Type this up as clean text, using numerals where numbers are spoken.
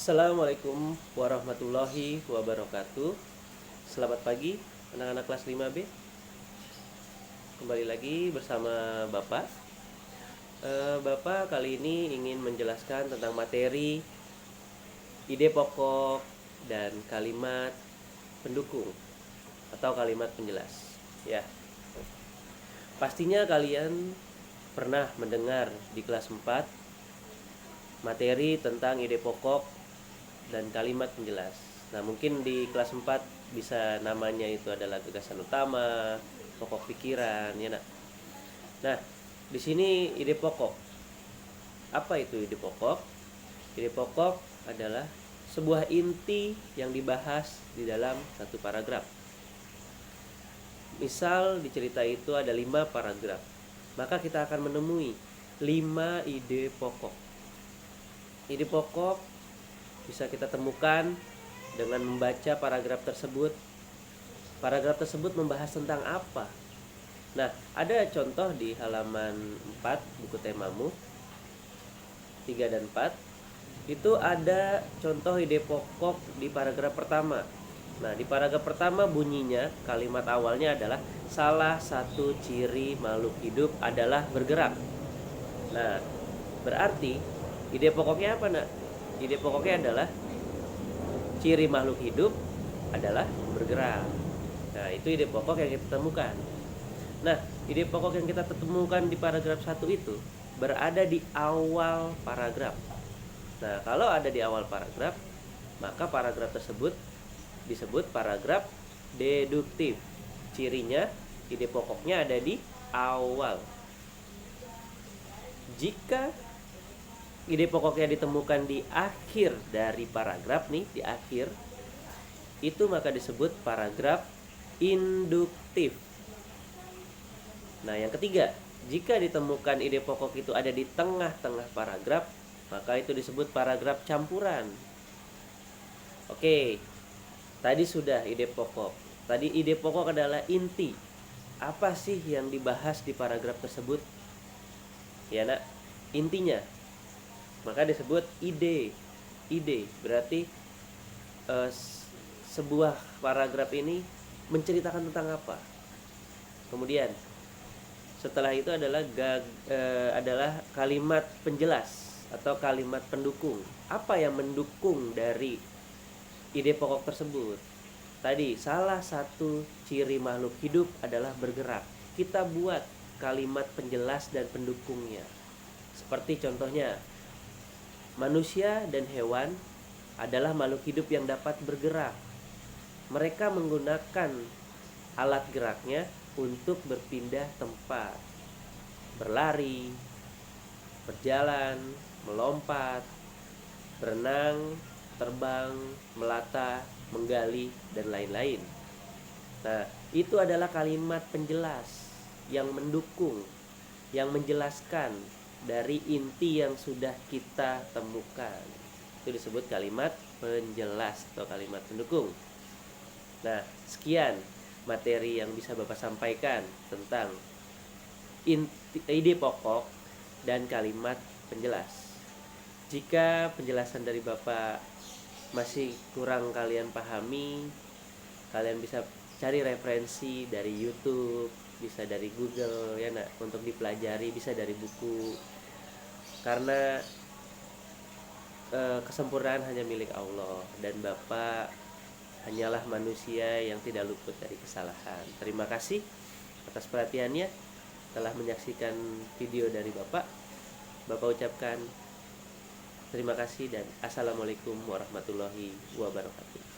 Assalamualaikum warahmatullahi wabarakatuh. Selamat pagi anak-anak kelas 5B. Kembali lagi bersama Bapak. Bapak kali ini ingin menjelaskan tentang materi ide pokok dan kalimat pendukung atau kalimat penjelas. Ya. Pastinya kalian pernah mendengar di kelas 4 materi tentang ide pokok dan kalimat penjelas. Nah, mungkin di kelas 4 bisa namanya itu adalah gagasan utama, pokok pikiran, ya nak. Nah, di sini ide pokok. Apa itu ide pokok? Ide pokok adalah sebuah inti yang dibahas di dalam satu paragraf. Misal di cerita itu ada 5 paragraf, maka kita akan menemui 5 ide pokok. Ide pokok bisa kita temukan dengan membaca paragraf tersebut. Paragraf tersebut membahas tentang apa? Nah, ada contoh di halaman 4 buku temamu 3 dan 4. Itu ada contoh ide pokok di paragraf pertama. Nah, di paragraf pertama bunyinya, kalimat awalnya adalah salah satu ciri makhluk hidup adalah bergerak. Nah, berarti ide pokoknya apa, nak? Ide pokoknya adalah ciri makhluk hidup adalah bergerak. Nah, itu ide pokok yang kita temukan. Nah, ide pokok yang kita temukan di paragraf 1 itu berada di awal paragraf. Nah, kalau ada di awal paragraf, maka paragraf tersebut disebut paragraf deduktif. Cirinya, ide pokoknya ada di awal. Jika ide pokoknya ditemukan di akhir dari paragraf nih, di akhir, itu maka disebut paragraf induktif. Nah, yang ketiga, jika ditemukan ide pokok itu ada di tengah-tengah paragraf, maka itu disebut paragraf campuran. Oke, tadi sudah ide pokok. Tadi ide pokok adalah inti. Apa sih yang dibahas di paragraf tersebut? Ya, nak, intinya. Maka disebut ide. Ide berarti sebuah paragraf ini menceritakan tentang apa. Kemudian setelah itu adalah kalimat penjelas atau kalimat pendukung. Apa yang mendukung dari ide pokok tersebut? Tadi salah satu ciri makhluk hidup adalah bergerak. Kita buat kalimat penjelas dan pendukungnya. Seperti contohnya, manusia dan hewan adalah makhluk hidup yang dapat bergerak. Mereka menggunakan alat geraknya untuk berpindah tempat, berlari, berjalan, melompat, berenang, terbang, melata, menggali, dan lain-lain. Nah, itu adalah kalimat penjelas yang mendukung, yang menjelaskan dari inti yang sudah kita temukan. Itu disebut kalimat penjelas atau kalimat pendukung. Nah, sekian materi yang bisa Bapak sampaikan tentang ide pokok dan kalimat penjelas. Jika penjelasan dari Bapak masih kurang kalian pahami, kalian bisa cari referensi dari YouTube, bisa dari Google, ya nak, untuk dipelajari, bisa dari buku. Karena kesempurnaan hanya milik Allah, dan Bapak hanyalah manusia yang tidak luput dari kesalahan. Terima kasih atas perhatiannya, telah menyaksikan video dari Bapak. Bapak ucapkan terima kasih dan assalamualaikum warahmatullahi wabarakatuh.